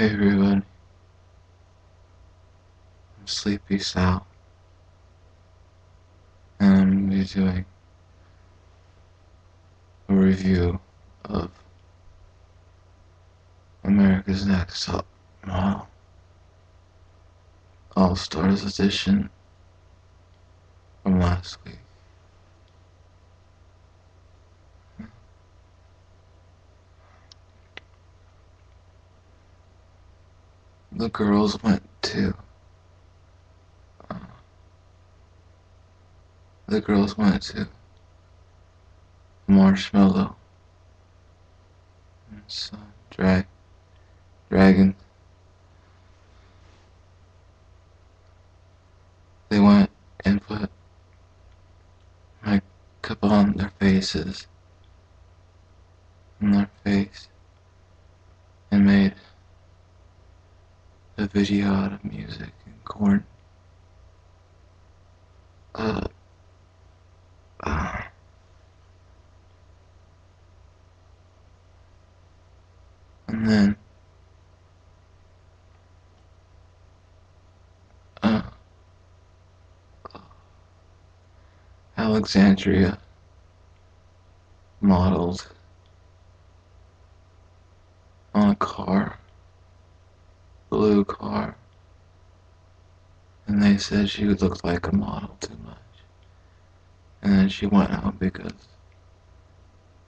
Hey everyone, I'm Sleepy Sal, and I'm going to be doing a review of America's Next Top Model All Stars edition from last week. The girls went to uh, Marshmallow and some dragon. They went and put makeup on their faces and their face and made a video out of music and corn. Uh, uh, and then uh, Alexandria modeled on a car, blue car, and they said she looked like a model too much. And then she went out because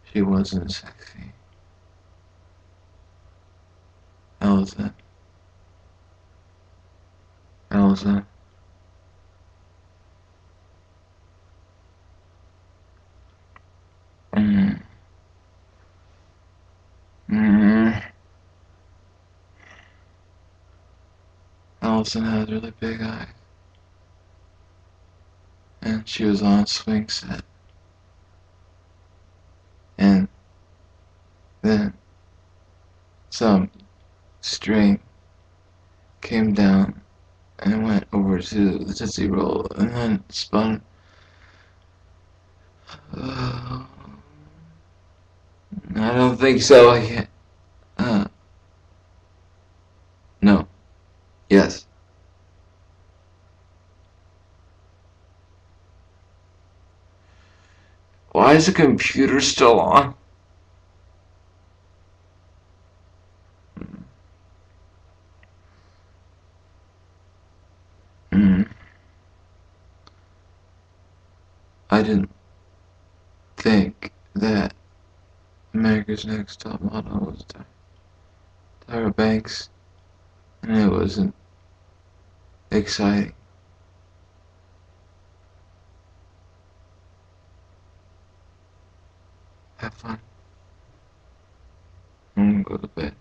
she wasn't sexy. Elsa, Elsa, mm, mm, Allison had really big eyes, and she was on a swing set, and then some string came down and went over to the Tootsie Roll, and then spun. Uh, I don't think so. Uh, no. Yes. Why is the computer still on? Mm, I didn't think that America's Next Top Model was Tyra Banks, and it wasn't exciting. Have fun. I'm gonna go to bed.